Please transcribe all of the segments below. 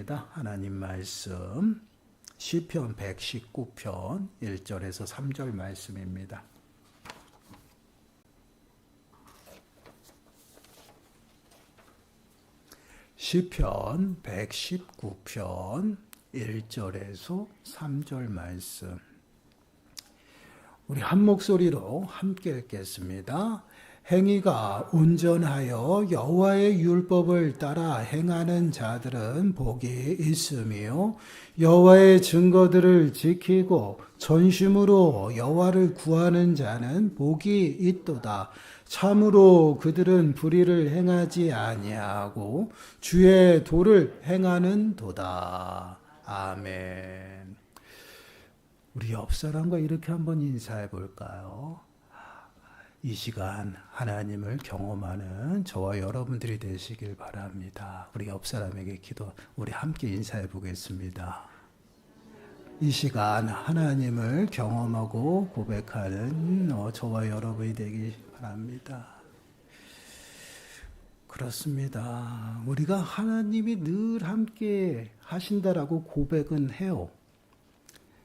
보겠습니다. 하나님 말씀 시편 119편 1절에서 3절 말씀입니다. 시편 119편 1절에서 3절 말씀. 우리 한 목소리로 함께 읽겠습니다. 행위가 온전하여 여호와의 율법을 따라 행하는 자들은 복이 있으며 여호와의 증거들을 지키고 전심으로 여호와를 구하는 자는 복이 있도다. 참으로 그들은 불의를 행하지 아니하고 주의 도를 행하는 도다. 아멘. 우리 옆 사람과 이렇게 한번 인사해 볼까요? 이 시간 하나님을 경험하는 저와 여러분들이 되시길 바랍니다. 우리 옆 사람에게 우리 함께 인사해 보겠습니다. 이 시간 하나님을 경험하고 고백하는 저와 여러분이 되길 바랍니다. 그렇습니다. 우리가 하나님이 늘 함께 하신다라고 고백은 해요.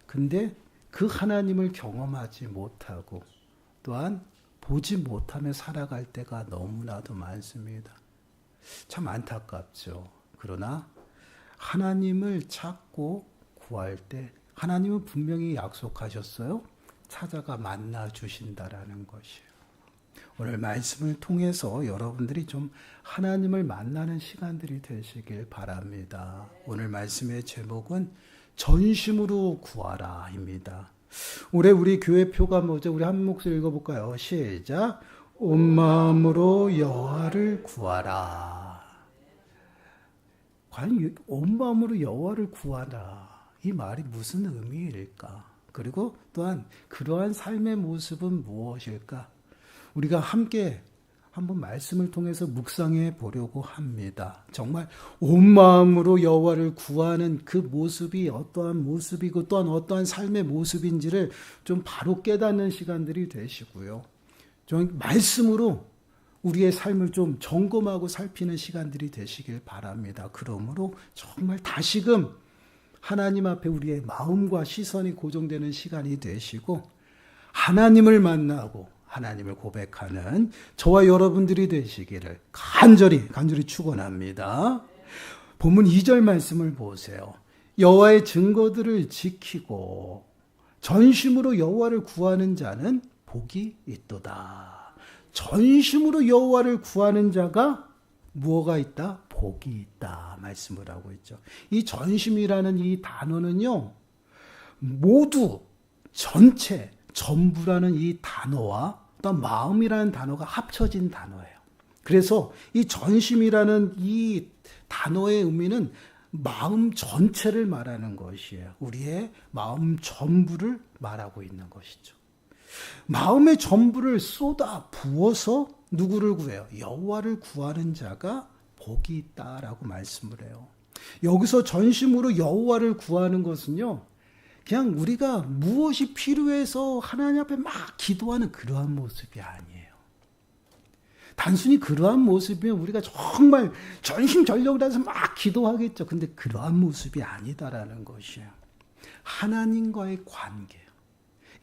근데 그 하나님을 경험하지 못하고 또한 보지 못하며 살아갈 때가 너무나도 많습니다. 참 안타깝죠. 그러나 하나님을 찾고 구할 때 하나님은 분명히 약속하셨어요. 찾아가 만나 주신다라는 것이에요. 오늘 말씀을 통해서 여러분들이 좀 하나님을 만나는 시간들이 되시길 바랍니다. 오늘 말씀의 제목은 전심으로 구하라입니다. 올해 우리 교회표가 뭐죠? 우리 한 목소리 읽어볼까요? 시작. 온 마음으로 여호와를 구하라. 과연 온 마음으로 여호와를 구하라. 이 말이 무슨 의미일까? 그리고 또한 그러한 삶의 모습은 무엇일까? 우리가 함께 한번 말씀을 통해서 묵상해 보려고 합니다. 정말 온 마음으로 여호와를 구하는 그 모습이 어떠한 모습이고 또한 어떠한 삶의 모습인지를 좀 바로 깨닫는 시간들이 되시고요. 좀 말씀으로 우리의 삶을 좀 점검하고 살피는 시간들이 되시길 바랍니다. 그러므로 정말 다시금 하나님 앞에 우리의 마음과 시선이 고정되는 시간이 되시고 하나님을 만나고 하나님을 고백하는 저와 여러분들이 되시기를 간절히 축원합니다. 본문 2절 말씀을 보세요. 여호와의 증거들을 지키고 전심으로 여호와를 구하는 자는 복이 있도다. 전심으로 여호와를 구하는 자가 무엇가 있다? 복이 있다 말씀을 하고 있죠. 이 전심이라는 이 단어는요, 모두 전체 전부라는 이 단어와 또 마음이라는 단어가 합쳐진 단어예요. 그래서 이 전심이라는 이 단어의 의미는 마음 전체를 말하는 것이에요. 우리의 마음 전부를 말하고 있는 것이죠. 마음의 전부를 쏟아 부어서 누구를 구해요? 여호와를 구하는 자가 복이 있다라고 말씀을 해요. 여기서 전심으로 여호와를 구하는 것은요, 그냥 우리가 무엇이 필요해서 하나님 앞에 막 기도하는 그러한 모습이 아니에요. 단순히 그러한 모습이면 우리가 정말 전심전력을 다해서 막 기도하겠죠. 근데 그러한 모습이 아니다라는 것이에요. 하나님과의 관계,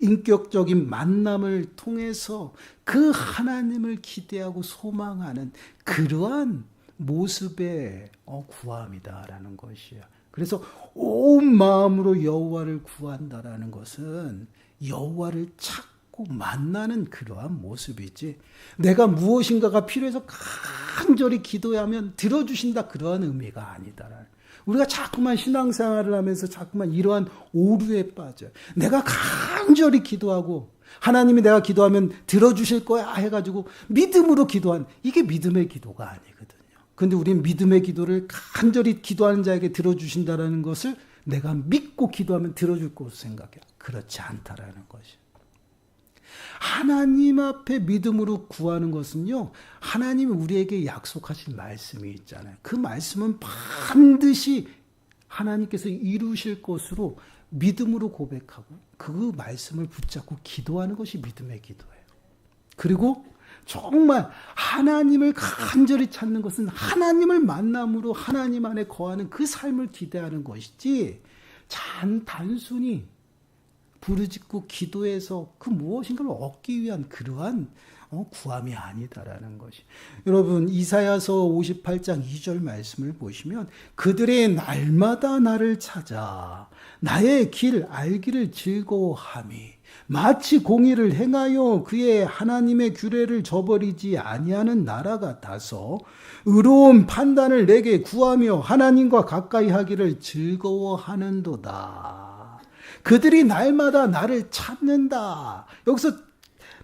인격적인 만남을 통해서 그 하나님을 기대하고 소망하는 그러한 모습의 구함이다라는 것이에요. 그래서 온 마음으로 여호와를 구한다라는 것은 여호와를 찾고 만나는 그러한 모습이지, 내가 무엇인가가 필요해서 간절히 기도하면 들어주신다 그러한 의미가 아니다라는. 우리가 자꾸만 신앙생활을 하면서 자꾸만 이러한 오류에 빠져요. 내가 간절히 기도하고 하나님이 내가 기도하면 들어주실 거야 해가지고 믿음으로 기도한, 이게 믿음의 기도가 아니거든요. 그런데 우리는 믿음의 기도를 간절히 기도하는 자에게 들어주신다는 것을 내가 믿고 기도하면 들어줄 것으로 생각해요. 그렇지 않다라는 것이. 하나님 앞에 믿음으로 구하는 것은요, 하나님이 우리에게 약속하신 말씀이 있잖아요. 그 말씀은 반드시 하나님께서 이루실 것으로 믿음으로 고백하고 그 말씀을 붙잡고 기도하는 것이 믿음의 기도예요. 그리고 정말 하나님을 간절히 찾는 것은 하나님을 만남으로 하나님 안에 거하는 그 삶을 기대하는 것이지 단순히 부르짖고 기도해서 그 무엇인가를 얻기 위한 그러한 구함이 아니다라는 것이. 여러분 이사야서 58장 2절 말씀을 보시면 그들의 날마다 나를 찾아 나의 길 알기를 즐거워함이 마치 공의를 행하여 그의 하나님의 규례를 저버리지 아니하는 나라 같아서 의로운 판단을 내게 구하며 하나님과 가까이 하기를 즐거워하는도다. 그들이 날마다 나를 찾는다. 여기서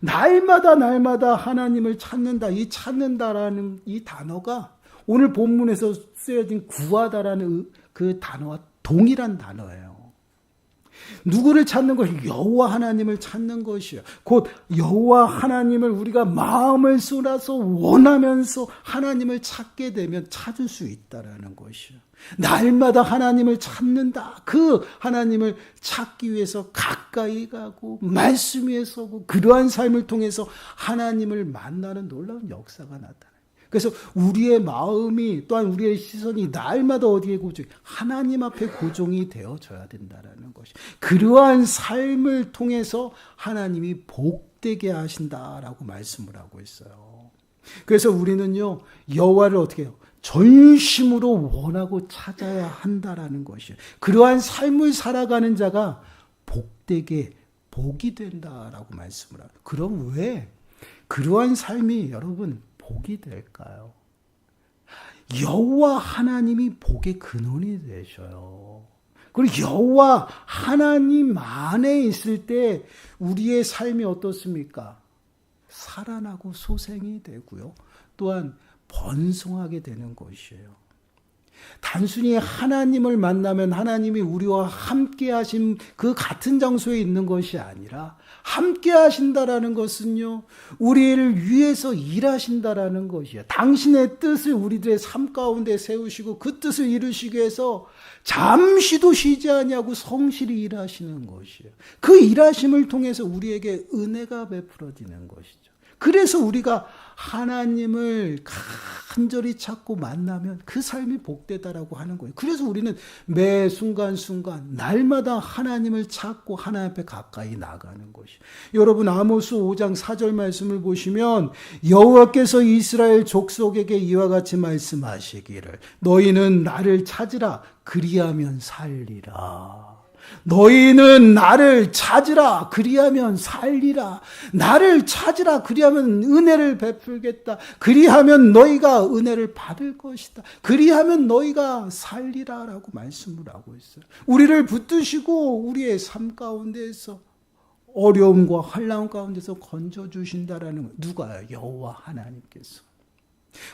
날마다 하나님을 찾는다. 이 찾는다라는 이 단어가 오늘 본문에서 쓰여진 구하다라는 그 단어와 동일한 단어예요. 누구를 찾는 것이 여호와 하나님을 찾는 것이요. 곧 여호와 하나님을 우리가 마음을 쏟아서 원하면서 하나님을 찾게 되면 찾을 수 있다라는 것이요. 날마다 하나님을 찾는다. 그 하나님을 찾기 위해서 가까이 가고 말씀 위에 서고 그러한 삶을 통해서 하나님을 만나는 놀라운 역사가 나타나요. 그래서 우리의 마음이 또한 우리의 시선이 날마다 어디에 고정이 하나님 앞에 고정이 되어져야 된다는 것이. 그러한 삶을 통해서 하나님이 복되게 하신다라고 말씀을 하고 있어요. 그래서 우리는요 여호와를 어떻게 해요? 전심으로 원하고 찾아야 한다라는 것이에요. 그러한 삶을 살아가는 자가 복되게 복이 된다라고 말씀을 합니다. 그럼 왜 그러한 삶이 여러분 복이 될까요? 여호와 하나님이 복의 근원이 되셔요. 그리고 여호와 하나님 안에 있을 때 우리의 삶이 어떻습니까? 살아나고 소생이 되고요. 또한 번성하게 되는 것이에요. 단순히 하나님을 만나면 하나님이 우리와 함께 하신 그 같은 장소에 있는 것이 아니라 함께 하신다라는 것은요, 우리를 위해서 일하신다라는 것이에요. 당신의 뜻을 우리들의 삶 가운데 세우시고 그 뜻을 이루시기 위해서 잠시도 쉬지 아니하고 성실히 일하시는 것이에요. 그 일하심을 통해서 우리에게 은혜가 베풀어지는 것이죠. 그래서 우리가 하나님을 간절히 찾고 만나면 그 삶이 복되다라고 하는 거예요. 그래서 우리는 매 순간순간 날마다 하나님을 찾고 하나님 앞에 가까이 나가는 것이. 여러분 아모스 5장 4절 말씀을 보시면 여호와께서 이스라엘 족속에게 이와 같이 말씀하시기를 너희는 나를 찾으라 그리하면 살리라. 너희는 나를 찾으라 그리하면 살리라. 나를 찾으라 그리하면 은혜를 베풀겠다. 그리하면 너희가 은혜를 받을 것이다. 그리하면 너희가 살리라라고 말씀을 하고 있어요. 우리를 붙드시고 우리의 삶 가운데에서 어려움과 환난 가운데서 건져주신다라는 거. 누가요? 여호와 하나님께서.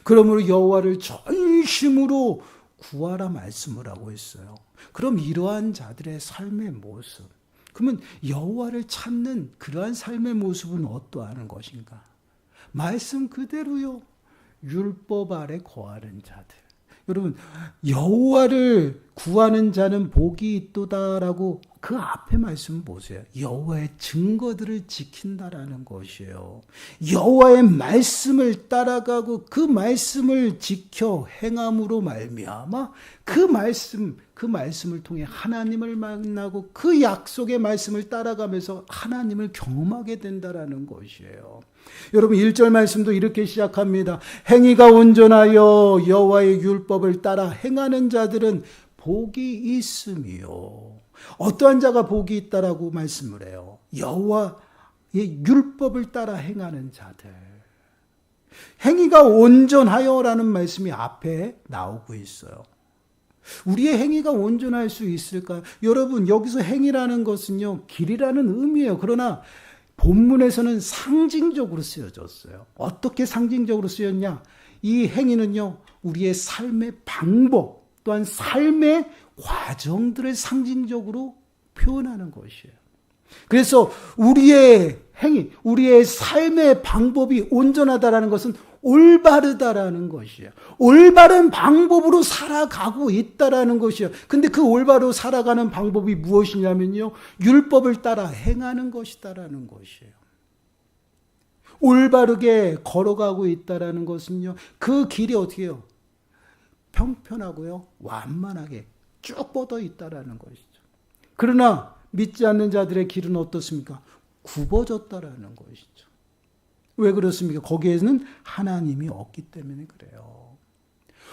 그러므로 여호와를 전심으로 구하라 말씀을 하고 있어요. 그럼 이러한 자들의 삶의 모습, 그러면 여호와를 찾는 그러한 삶의 모습은 어떠한 것인가? 말씀 그대로요. 율법 아래 거하는 자들. 여러분 여호와를 구하는 자는 복이 있도다라고 그 앞에 말씀 보세요. 여호와의 증거들을 지킨다라는 것이에요. 여호와의 말씀을 따라가고 그 말씀을 지켜 행함으로 말미암아 그 말씀을 통해 하나님을 만나고 그 약속의 말씀을 따라가면서 하나님을 경험하게 된다라는 것이에요. 여러분 1절 말씀도 이렇게 시작합니다. 행위가 온전하여 여호와의 율법을 따라 행하는 자들은 복이 있음이요. 어떠한 자가 복이 있다라고 말씀을 해요. 여호와의 율법을 따라 행하는 자들. 행위가 온전하여라는 말씀이 앞에 나오고 있어요. 우리의 행위가 온전할 수 있을까요? 여러분 여기서 행위라는 것은요 길이라는 의미예요. 그러나 본문에서는 상징적으로 쓰여졌어요. 어떻게 상징적으로 쓰였냐? 이 행위는요 우리의 삶의 방법 또한 삶의 과정들을 상징적으로 표현하는 것이에요. 그래서 우리의 행위, 우리의 삶의 방법이 온전하다라는 것은 올바르다라는 것이에요. 올바른 방법으로 살아가고 있다라는 것이에요. 근데 그 올바로 살아가는 방법이 무엇이냐면요. 율법을 따라 행하는 것이다라는 것이에요. 올바르게 걸어가고 있다라는 것은요, 그 길이 어떻게 해요? 평편하고요, 완만하게 쭉 뻗어 있다라는 것이죠. 그러나 믿지 않는 자들의 길은 어떻습니까? 굽어졌다라는 것이죠. 왜 그렇습니까? 거기에는 하나님이 없기 때문에 그래요.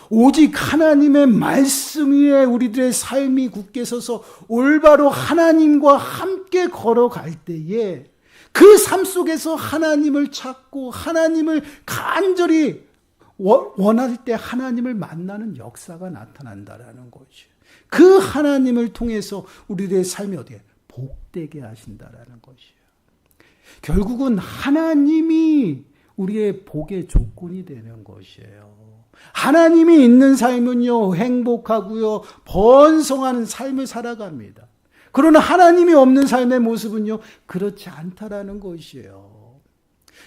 오직 하나님의 말씀 위에 우리들의 삶이 굳게 서서 올바로 하나님과 함께 걸어갈 때에 그 삶 속에서 하나님을 찾고 하나님을 간절히 원할 때 하나님을 만나는 역사가 나타난다라는 것이에요. 그 하나님을 통해서 우리들의 삶이 어디에 복되게 하신다라는 것이에요. 결국은 하나님이 우리의 복의 조건이 되는 것이에요. 하나님이 있는 삶은요, 행복하고요, 번성하는 삶을 살아갑니다. 그러나 하나님이 없는 삶의 모습은요, 그렇지 않다라는 것이에요.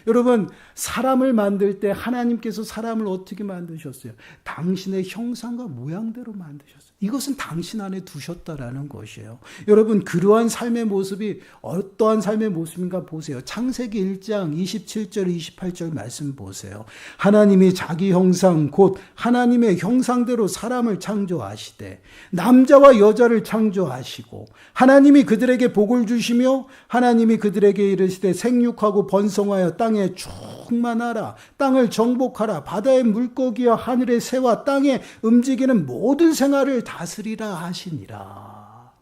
여러분, 사람을 만들 때 하나님께서 사람을 어떻게 만드셨어요? 당신의 형상과 모양대로 만드셨어요. 이것은 당신 안에 두셨다라는 것이에요. 여러분, 그러한 삶의 모습이 어떠한 삶의 모습인가 보세요. 창세기 1장 27절 28절 말씀 보세요. 하나님이 자기 형상 곧 하나님의 형상대로 사람을 창조하시되 남자와 여자를 창조하시고 하나님이 그들에게 복을 주시며 하나님이 그들에게 이르시되 생육하고 번성하여 땅에 충만하라. 땅을 정복하라. 바다의 물고기와 하늘의 새와 땅에 움직이는 모든 생활을 다스리라 하시니라.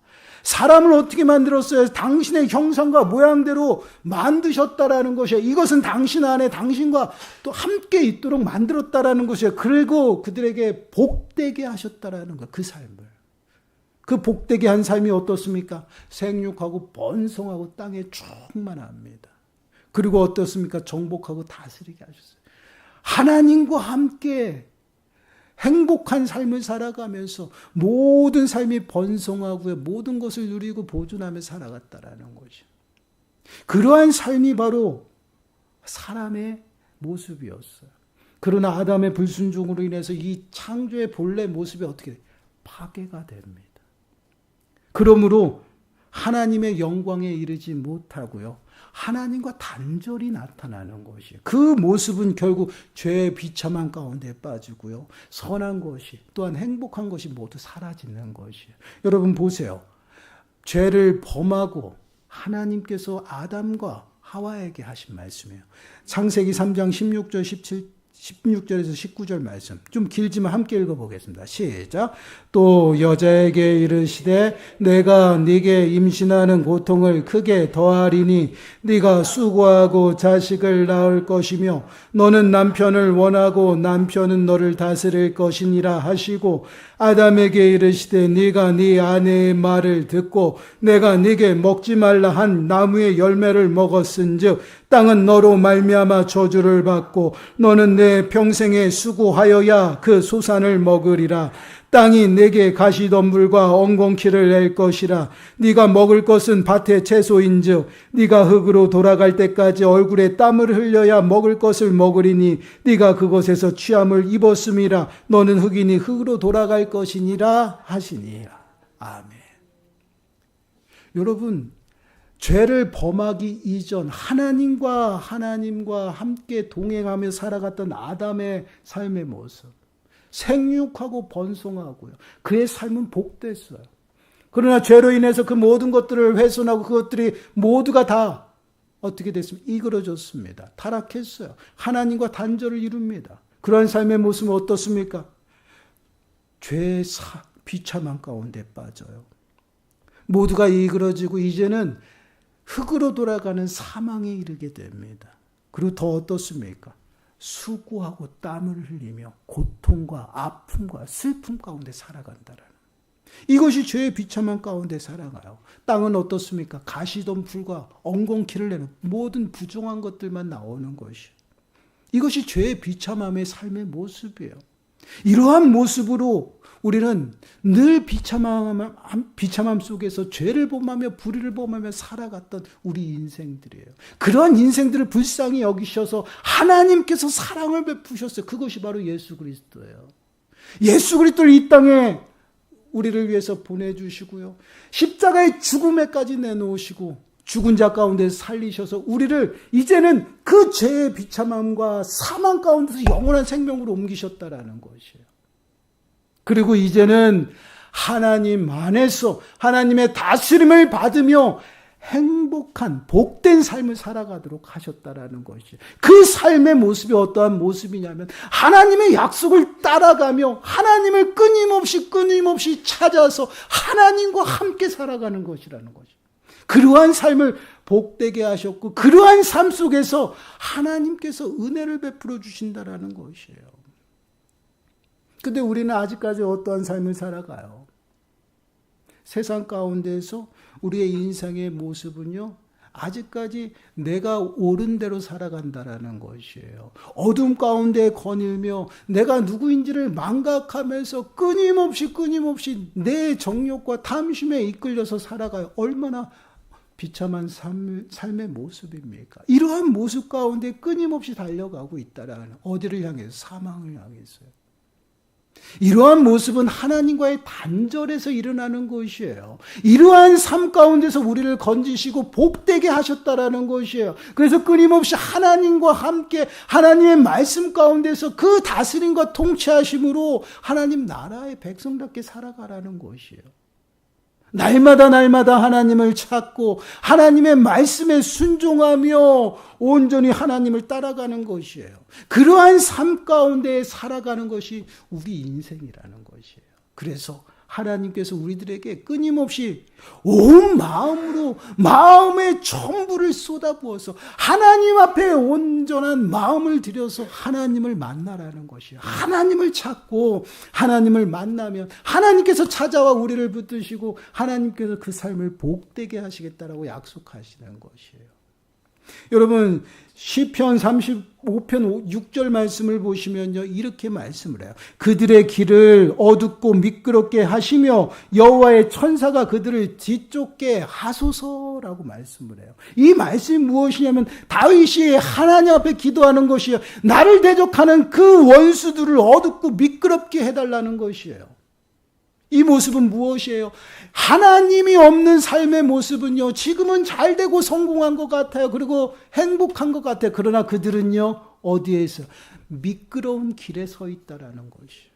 사람을 어떻게 만들었어요? 당신의 형상과 모양대로 만드셨다라는 것이에요. 이것은 당신 안에 당신과 또 함께 있도록 만들었다라는 것이에요. 그리고 그들에게 복되게 하셨다라는 것, 그 삶을. 그 복되게 한 삶이 어떻습니까? 생육하고 번성하고 땅에 충만합니다. 그리고 어떻습니까? 정복하고 다스리게 하셨어요. 하나님과 함께 행복한 삶을 살아가면서 모든 삶이 번성하고요, 모든 것을 누리고 보존하며 살아갔다라는 것이죠. 그러한 삶이 바로 사람의 모습이었어요. 그러나 아담의 불순종으로 인해서 이 창조의 본래 모습이 어떻게 돼요? 파괴가 됩니다. 그러므로 하나님의 영광에 이르지 못하고요, 하나님과 단절이 나타나는 것이에요. 그 모습은 결국 죄의 비참한 가운데 빠지고요, 선한 것이 또한 행복한 것이 모두 사라지는 것이에요. 여러분 보세요. 죄를 범하고 하나님께서 아담과 하와에게 하신 말씀이에요. 창세기 3장 16절에서 19절 말씀. 좀 길지만 함께 읽어보겠습니다. 시작. 또 여자에게 이르시되 내가 네게 임신하는 고통을 크게 더하리니 네가 수고하고 자식을 낳을 것이며 너는 남편을 원하고 남편은 너를 다스릴 것이니라 하시고 아담에게 이르시되 네가 네 아내의 말을 듣고 내가 네게 먹지 말라 한 나무의 열매를 먹었은즉 땅은 너로 말미암아 저주를 받고 너는 내 평생에 수고하여야 그 소산을 먹으리라. 땅이 내게 가시덤불과 엉겅퀴를 낼 것이라. 네가 먹을 것은 밭의 채소인즉 네가 흙으로 돌아갈 때까지 얼굴에 땀을 흘려야 먹을 것을 먹으리니 네가 그곳에서 취함을 입었음이라. 너는 흙이니 흙으로 돌아갈 것이니라 하시니라. 아멘. 여러분, 죄를 범하기 이전 하나님과 함께 동행하며 살아갔던 아담의 삶의 모습, 생육하고 번성하고요, 그의 삶은 복됐어요. 그러나 죄로 인해서 그 모든 것들을 훼손하고 그것들이 모두가 다 어떻게 됐습니까? 이그러졌습니다. 타락했어요. 하나님과 단절을 이룹니다. 그러한 삶의 모습은 어떻습니까? 죄의 비참한 가운데 빠져요. 모두가 이그러지고 이제는 흙으로 돌아가는 사망에 이르게 됩니다. 그리고 더 어떻습니까? 수고하고 땀을 흘리며 고통과 아픔과 슬픔 가운데 살아간다라는, 이것이 죄의 비참한 가운데 살아가요. 땅은 어떻습니까? 가시덤불과 엉겅퀴를 내는 모든 부정한 것들만 나오는 것이, 이것이 죄의 비참함의 삶의 모습이에요. 이러한 모습으로 우리는 늘 비참함 속에서 죄를 범하며 불의를 범하며 살아갔던 우리 인생들이에요. 그러한 인생들을 불쌍히 여기셔서 하나님께서 사랑을 베푸셨어요. 그것이 바로 예수 그리스도예요. 예수 그리스도를 이 땅에 우리를 위해서 보내주시고요, 십자가의 죽음에까지 내놓으시고 죽은 자 가운데서 살리셔서 우리를 이제는 그 죄의 비참함과 사망 가운데서 영원한 생명으로 옮기셨다라는 것이에요. 그리고 이제는 하나님 안에서 하나님의 다스림을 받으며 행복한 복된 삶을 살아가도록 하셨다라는 것이에요. 그 삶의 모습이 어떠한 모습이냐면 하나님의 약속을 따라가며 하나님을 끊임없이 찾아서 하나님과 함께 살아가는 것이라는 것이에요. 그러한 삶을 복되게 하셨고 그러한 삶 속에서 하나님께서 은혜를 베풀어 주신다라는 것이에요. 근데 우리는 아직까지 어떠한 삶을 살아가요? 세상 가운데서 우리의 인생의 모습은요, 아직까지 내가 옳은 대로 살아간다라는 것이에요. 어둠 가운데 거닐며 내가 누구인지를 망각하면서 끊임없이 내 정욕과 탐심에 이끌려서 살아가요. 얼마나 비참한 삶의 모습입니까? 이러한 모습 가운데 끊임없이 달려가고 있다라는, 어디를 향해서? 사망을 향해서요. 이러한 모습은 하나님과의 단절에서 일어나는 것이에요. 이러한 삶 가운데서 우리를 건지시고 복되게 하셨다라는 것이에요. 그래서 끊임없이 하나님과 함께 하나님의 말씀 가운데서 그 다스림과 통치하심으로 하나님 나라의 백성답게 살아가라는 것이에요. 날마다 하나님을 찾고 하나님의 말씀에 순종하며 온전히 하나님을 따라가는 것이에요. 그러한 삶 가운데 살아가는 것이 우리 인생이라는 것이에요. 그래서 하나님께서 우리들에게 끊임없이 온 마음으로 마음의 전부를 쏟아부어서 하나님 앞에 온전한 마음을 들여서 하나님을 만나라는 것이에요. 하나님을 찾고 하나님을 만나면 하나님께서 찾아와 우리를 붙드시고 하나님께서 그 삶을 복되게 하시겠다라고 약속하시는 것이에요. 여러분, 시편 35편 6절 말씀을 보시면요, 이렇게 말씀을 해요. 그들의 길을 어둡고 미끄럽게 하시며 여호와의 천사가 그들을 뒤쫓게 하소서라고 말씀을 해요. 이 말씀이 무엇이냐면 다윗이 하나님 앞에 기도하는 것이에요. 나를 대적하는 그 원수들을 어둡고 미끄럽게 해달라는 것이에요. 이 모습은 무엇이에요? 하나님이 없는 삶의 모습은요, 지금은 잘 되고 성공한 것 같아요. 그리고 행복한 것 같아요. 그러나 그들은요, 어디에 있어요? 미끄러운 길에 서 있다라는 것이에요.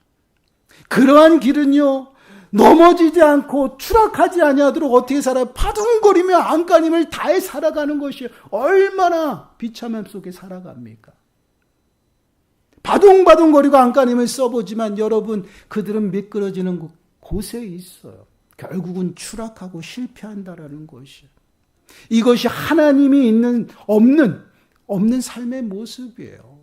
그러한 길은요, 넘어지지 않고 추락하지 아니하도록 어떻게 살아요? 바둥거리며 안간힘을 다해 살아가는 것이에요. 얼마나 비참함 속에 살아갑니까? 바둥바둥거리고 안간힘을 써보지만 여러분, 그들은 미끄러지는 곳에 있어요. 결국은 추락하고 실패한다라는 것이에요. 이것이 하나님이 없는 삶의 모습이에요.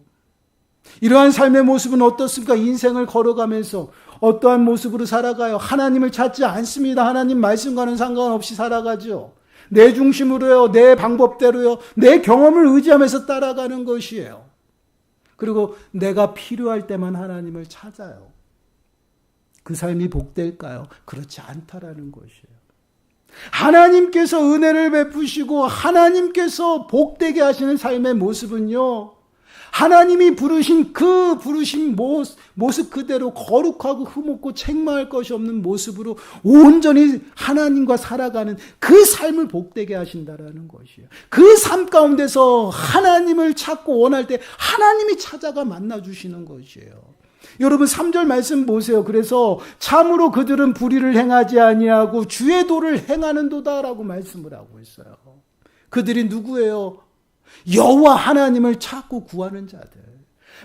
이러한 삶의 모습은 어떻습니까? 인생을 걸어가면서 어떠한 모습으로 살아가요? 하나님을 찾지 않습니다. 하나님 말씀과는 상관없이 살아가죠. 내 중심으로요, 내 방법대로요, 내 경험을 의지하면서 따라가는 것이에요. 그리고 내가 필요할 때만 하나님을 찾아요. 그 삶이 복될까요? 그렇지 않다라는 것이에요. 하나님께서 은혜를 베푸시고 하나님께서 복되게 하시는 삶의 모습은요, 하나님이 부르신 그 모습 그대로 거룩하고 흠없고 책망할 것이 없는 모습으로 온전히 하나님과 살아가는 그 삶을 복되게 하신다라는 것이에요. 그 삶 가운데서 하나님을 찾고 원할 때 하나님이 찾아가 만나주시는 것이에요. 여러분 3절 말씀 보세요. 그래서 참으로 그들은 불의를 행하지 아니하고 주의 도를 행하는도다라고 말씀을 하고 있어요. 그들이 누구예요? 여호와 하나님을 찾고 구하는 자들,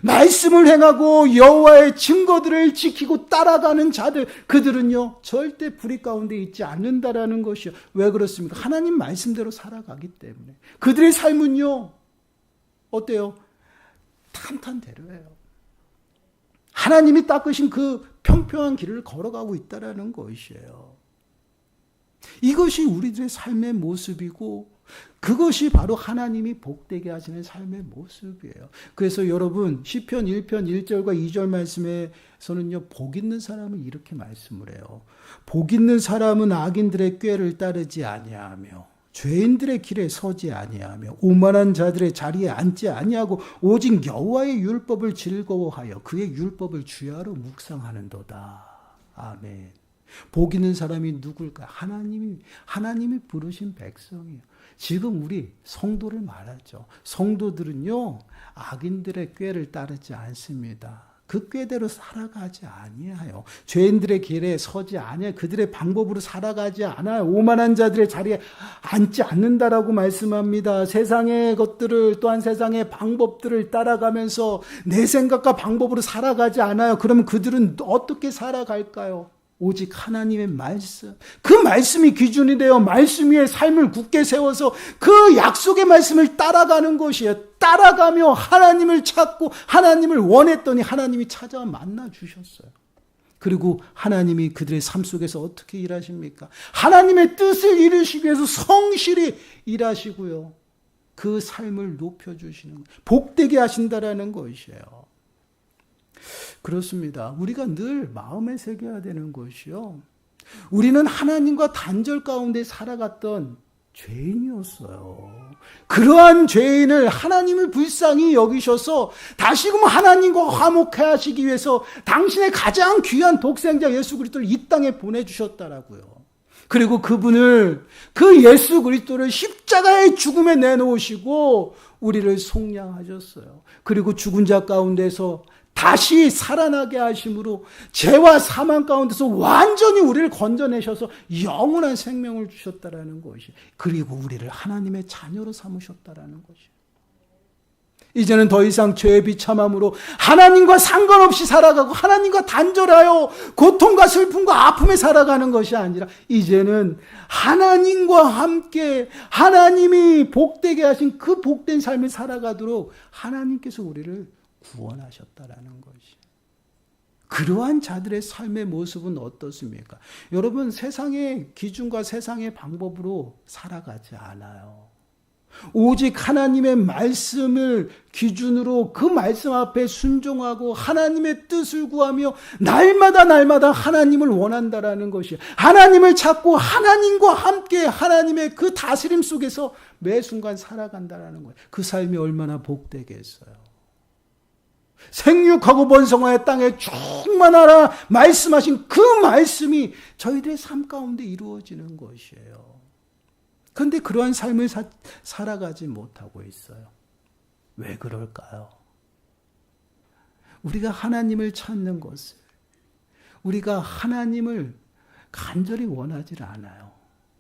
말씀을 행하고 여호와의 증거들을 지키고 따라가는 자들, 그들은요 절대 불의 가운데 있지 않는다라는 것이요. 왜 그렇습니까? 하나님 말씀대로 살아가기 때문에. 그들의 삶은요 어때요? 탄탄대로예요. 하나님이 닦으신 그 평평한 길을 걸어가고 있다라는 것이에요. 이것이 우리들의 삶의 모습이고 그것이 바로 하나님이 복되게 하시는 삶의 모습이에요. 그래서 여러분 시편 1편 1절과 2절 말씀에서는요, 복 있는 사람은 이렇게 말씀을 해요. 복 있는 사람은 악인들의 꾀를 따르지 아니하며 죄인들의 길에 서지 아니하며 오만한 자들의 자리에 앉지 아니하고 오직 여호와의 율법을 즐거워하여 그의 율법을 주야로 묵상하는도다. 아멘. 복 있는 사람이 누굴까? 하나님이 부르신 백성이에요. 지금 우리 성도를 말하죠. 성도들은요, 악인들의 꾀를 따르지 않습니다. 그 꾀대로 살아가지 아니하여 죄인들의 길에 서지 아니하여 그들의 방법으로 살아가지 않아요. 오만한 자들의 자리에 앉지 않는다라고 말씀합니다. 세상의 것들을 또한 세상의 방법들을 따라가면서 내 생각과 방법으로 살아가지 않아요. 그러면 그들은 어떻게 살아갈까요? 오직 하나님의 말씀, 그 말씀이 기준이 되어 말씀 위에 삶을 굳게 세워서 그 약속의 말씀을 따라가는 것이에요. 따라가며 하나님을 찾고 하나님을 원했더니 하나님이 찾아와 만나 주셨어요. 그리고 하나님이 그들의 삶 속에서 어떻게 일하십니까? 하나님의 뜻을 이루시기 위해서 성실히 일하시고요. 그 삶을 높여주시는, 복되게 하신다라는 것이에요. 그렇습니다. 우리가 늘 마음에 새겨야 되는 것이요. 우리는 하나님과 단절 가운데 살아갔던 죄인이었어요. 그러한 죄인을 하나님을 불쌍히 여기셔서 다시금 하나님과 화목해 하시기 위해서 당신의 가장 귀한 독생자 예수 그리스도를 이 땅에 보내주셨다라고요. 그리고 그 예수 그리스도를 십자가의 죽음에 내놓으시고 우리를 속량하셨어요. 그리고 죽은 자 가운데서 다시 살아나게 하심으로 죄와 사망 가운데서 완전히 우리를 건져내셔서 영원한 생명을 주셨다라는 것이, 그리고 우리를 하나님의 자녀로 삼으셨다라는 것이. 이제는 더 이상 죄의 비참함으로 하나님과 상관없이 살아가고 하나님과 단절하여 고통과 슬픔과 아픔에 살아가는 것이 아니라 이제는 하나님과 함께 하나님이 복되게 하신 그 복된 삶을 살아가도록 하나님께서 우리를 구원하셨다라는 것이. 그러한 자들의 삶의 모습은 어떻습니까? 여러분, 세상의 기준과 세상의 방법으로 살아가지 않아요. 오직 하나님의 말씀을 기준으로 그 말씀 앞에 순종하고 하나님의 뜻을 구하며 날마다 하나님을 원한다라는 것이, 하나님을 찾고 하나님과 함께 하나님의 그 다스림 속에서 매 순간 살아간다라는 거예요. 그 삶이 얼마나 복되겠어요. 생육하고 번성하여 땅에 충만하라 말씀하신 그 말씀이 저희들의 삶 가운데 이루어지는 것이에요. 그런데 그러한 삶을 살아가지 못하고 있어요. 왜 그럴까요? 우리가 하나님을 찾는 것을, 우리가 하나님을 간절히 원하지 않아요.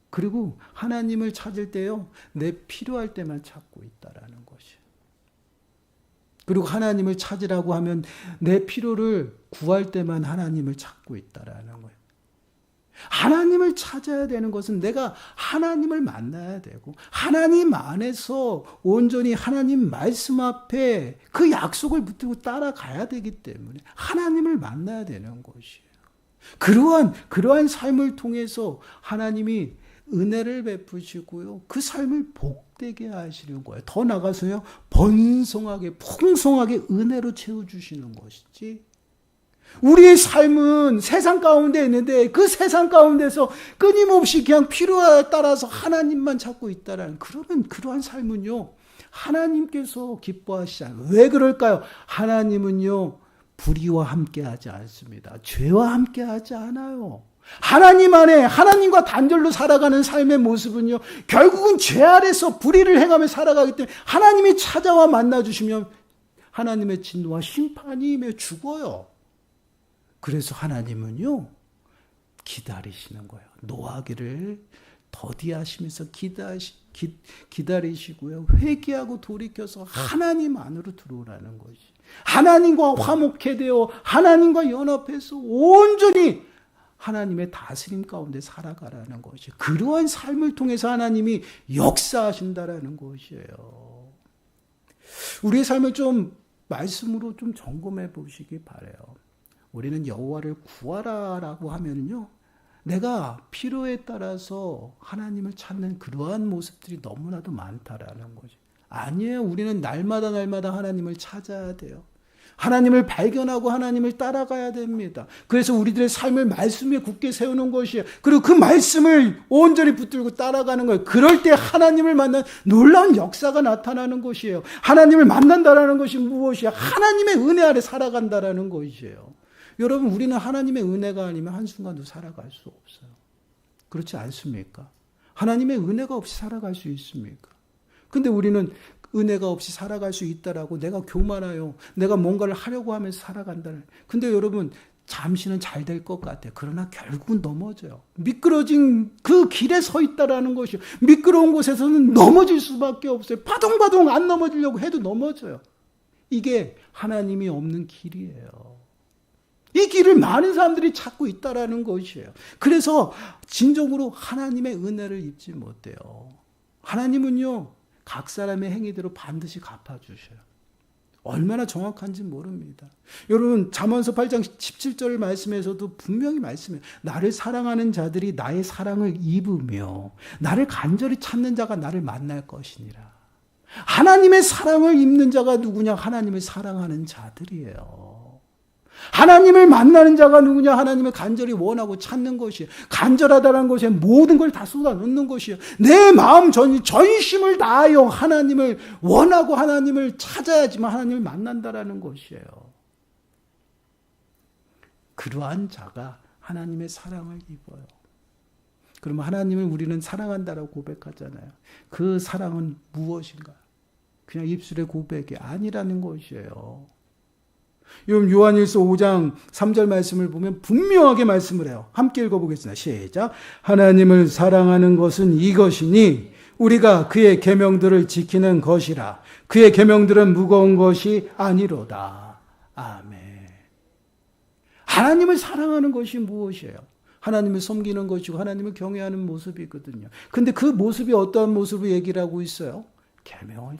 그리고 하나님을 찾을 때요, 내 필요할 때만 찾고 있다라는 것이에요. 그리고 하나님을 찾으라고 하면 내 필요를 구할 때만 하나님을 찾고 있다라는 거예요. 하나님을 찾아야 되는 것은 내가 하나님을 만나야 되고 하나님 안에서 온전히 하나님 말씀 앞에 그 약속을 붙들고 따라가야 되기 때문에 하나님을 만나야 되는 것이에요. 그러한 삶을 통해서 하나님이 은혜를 베푸시고요, 그 삶을 복되게 하시는 거예요. 더 나가서요, 번성하게 풍성하게 은혜로 채워주시는 것이지, 우리의 삶은 세상 가운데 있는데 그 세상 가운데서 끊임없이 그냥 필요에 따라서 하나님만 찾고 있다라는, 그러면 그러한 삶은요, 하나님께서 기뻐하시지 않아요. 왜 그럴까요? 하나님은요, 불의와 함께하지 않습니다. 죄와 함께하지 않아요. 하나님 안에 하나님과 단절로 살아가는 삶의 모습은요, 결국은 죄 아래서 불의를 행하며 살아가기 때문에 하나님이 찾아와 만나주시면 하나님의 진노와 심판이 임해 죽어요. 그래서 하나님은요, 기다리시는 거예요. 노하기를 더디하시면서 기다리시고요, 회개하고 돌이켜서 하나님 안으로 들어오라는 것이, 하나님과 화목해 되어 하나님과 연합해서 온전히 하나님의 다스림 가운데 살아가라는 것이, 그러한 삶을 통해서 하나님이 역사하신다라는 것이에요. 우리의 삶을 좀 말씀으로 좀 점검해 보시기 바라요. 우리는 여호와를 구하라라고 하면요, 내가 필요에 따라서 하나님을 찾는 그러한 모습들이 너무나도 많다라는 거죠. 아니에요. 우리는 날마다 하나님을 찾아야 돼요. 하나님을 발견하고 하나님을 따라가야 됩니다. 그래서 우리들의 삶을 말씀 위에 굳게 세우는 것이에요. 그리고 그 말씀을 온전히 붙들고 따라가는 거예요. 그럴 때 하나님을 만난 놀라운 역사가 나타나는 것이에요. 하나님을 만난다라는 것이 무엇이야? 하나님의 은혜 아래 살아간다라는 것이에요. 여러분, 우리는 하나님의 은혜가 아니면 한순간도 살아갈 수 없어요. 그렇지 않습니까? 하나님의 은혜가 없이 살아갈 수 있습니까? 근데 우리는 은혜가 없이 살아갈 수 있다라고 내가 교만하여 내가 뭔가를 하려고 하면서 살아간다. 근데 여러분, 잠시는 잘 될 것 같아요. 그러나 결국은 넘어져요. 미끄러진 그 길에 서 있다라는 것이요. 미끄러운 곳에서는 넘어질 수밖에 없어요. 바동바동 안 넘어지려고 해도 넘어져요. 이게 하나님이 없는 길이에요. 이 길을 많은 사람들이 찾고 있다라는 것이에요. 그래서 진정으로 하나님의 은혜를 입지 못해요. 하나님은요, 각 사람의 행위대로 반드시 갚아주셔요. 얼마나 정확한지 모릅니다. 여러분, 잠언서 8장 17절 말씀에서도 분명히 말씀해요. 나를 사랑하는 자들이 나의 사랑을 입으며 나를 간절히 찾는 자가 나를 만날 것이니라. 하나님의 사랑을 입는 자가 누구냐? 하나님을 사랑하는 자들이에요. 하나님을 만나는 자가 누구냐? 하나님을 간절히 원하고 찾는 것이에요. 간절하다는 것에 모든 걸 다 쏟아놓는 것이에요. 내 마음 전심을 다하여 하나님을 원하고 하나님을 찾아야지만 하나님을 만난다라는 것이에요. 그러한 자가 하나님의 사랑을 입어요. 그러면 하나님을 우리는 사랑한다라고 고백하잖아요. 그 사랑은 무엇인가? 그냥 입술의 고백이 아니라는 것이에요. 여러분, 요한일서 5장 3절 말씀을 보면 분명하게 말씀을 해요. 함께 읽어보겠습니다. 시작. 하나님을 사랑하는 것은 이것이니 우리가 그의 계명들을 지키는 것이라. 그의 계명들은 무거운 것이 아니로다. 아멘. 하나님을 사랑하는 것이 무엇이에요? 하나님을 섬기는 것이고 하나님을 경외하는 모습이거든요. 근데 그 모습이 어떠한 모습을 얘기를 하고 있어요? 계명을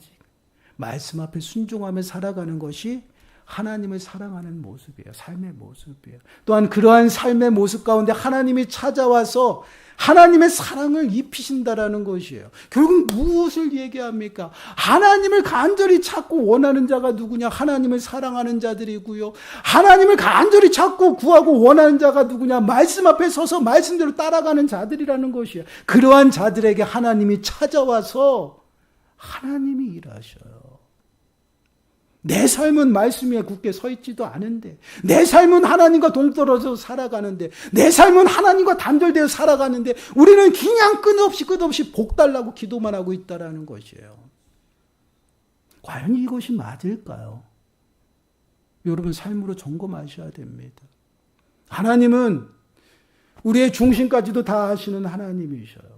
말씀 앞에 순종하며 살아가는 것이 하나님을 사랑하는 모습이에요. 삶의 모습이에요. 또한 그러한 삶의 모습 가운데 하나님이 찾아와서 하나님의 사랑을 입히신다라는 것이에요. 결국 무엇을 얘기합니까? 하나님을 간절히 찾고 원하는 자가 누구냐? 하나님을 사랑하는 자들이고요. 하나님을 간절히 찾고 구하고 원하는 자가 누구냐? 말씀 앞에 서서 말씀대로 따라가는 자들이라는 것이에요. 그러한 자들에게 하나님이 찾아와서 하나님이 일하셔요. 내 삶은 말씀 위에 굳게 서 있지도 않은데, 내 삶은 하나님과 동떨어져 살아가는데, 내 삶은 하나님과 단절되어 살아가는데, 우리는 그냥 끝없이 복 달라고 기도만 하고 있다라는 것이에요. 과연 이것이 맞을까요? 여러분, 삶으로 점검하셔야 됩니다. 하나님은 우리의 중심까지도 다 아시는 하나님이셔요.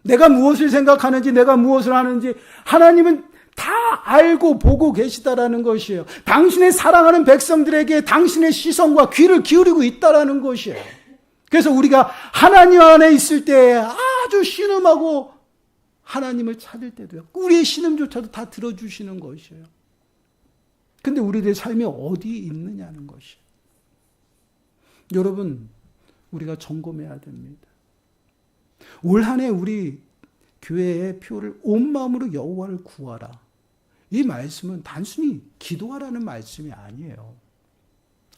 내가 무엇을 생각하는지, 내가 무엇을 하는지 하나님은 다 알고 보고 계시다라는 것이에요. 당신의 사랑하는 백성들에게 당신의 시선과 귀를 기울이고 있다라는 것이에요. 그래서 우리가 하나님 안에 있을 때 아주 신음하고 하나님을 찾을 때도요, 우리의 신음조차도 다 들어주시는 것이에요. 근데 우리들의 삶이 어디 있느냐는 것이에요. 여러분, 우리가 점검해야 됩니다. 올 한 해 우리 교회의 표를 온 마음으로 여호와를 구하라. 이 말씀은 단순히 기도하라는 말씀이 아니에요.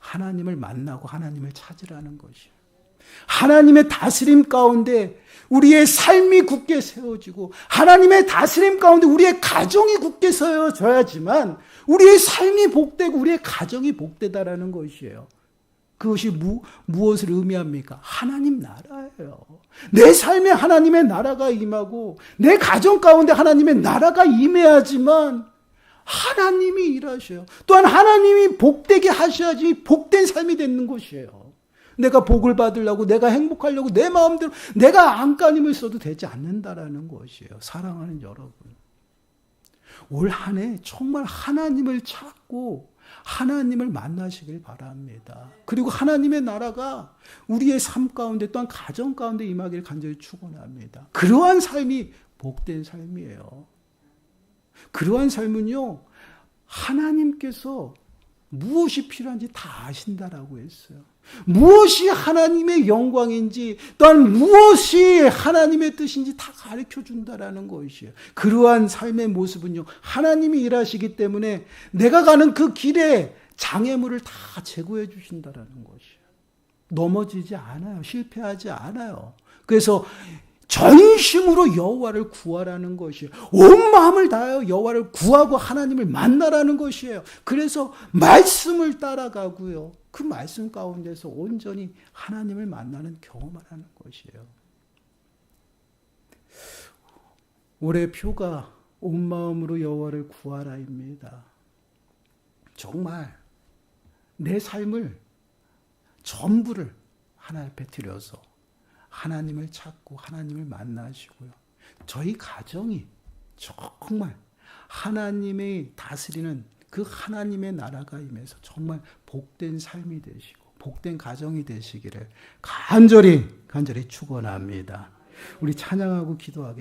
하나님을 만나고 하나님을 찾으라는 것이에요. 하나님의 다스림 가운데 우리의 삶이 굳게 세워지고, 하나님의 다스림 가운데 우리의 가정이 굳게 세워져야지만 우리의 삶이 복되고 우리의 가정이 복되다라는 것이에요. 그것이 무엇을 의미합니까? 하나님 나라예요. 내 삶에 하나님의 나라가 임하고 내 가정 가운데 하나님의 나라가 임해야지만 하나님이 일하셔요. 또한 하나님이 복되게 하셔야지 복된 삶이 되는 것이에요. 내가 복을 받으려고, 내가 행복하려고 내 마음대로 내가 안간힘을 써도 되지 않는다라는 것이에요. 사랑하는 여러분, 올 한 해 정말 하나님을 찾고 하나님을 만나시길 바랍니다. 그리고 하나님의 나라가 우리의 삶 가운데 또한 가정 가운데 임하기를 간절히 축원합니다. 그러한 삶이 복된 삶이에요. 그러한 삶은요, 하나님께서 무엇이 필요한지 다 아신다라고 했어요. 무엇이 하나님의 영광인지, 또한 무엇이 하나님의 뜻인지 다 가르쳐 준다라는 것이에요. 그러한 삶의 모습은요, 하나님이 일하시기 때문에 내가 가는 그 길에 장애물을 다 제거해 주신다라는 것이에요. 넘어지지 않아요. 실패하지 않아요. 그래서 전심으로 여호와를 구하라는 것이에요. 온 마음을 다하여 여호와를 구하고 하나님을 만나라는 것이에요. 그래서 말씀을 따라가고요. 그 말씀 가운데서 온전히 하나님을 만나는 경험을 하는 것이에요. 올해 표가 온 마음으로 여호와를 구하라입니다. 정말 내 삶을 전부를 하나님 앞에 드려서 하나님을 찾고 하나님을 만나시고요. 저희 가정이 정말 하나님의 다스리는 그 하나님의 나라가 임해서 정말 복된 삶이 되시고 복된 가정이 되시기를 간절히 축원합니다. 우리 찬양하고 기도하겠습니다.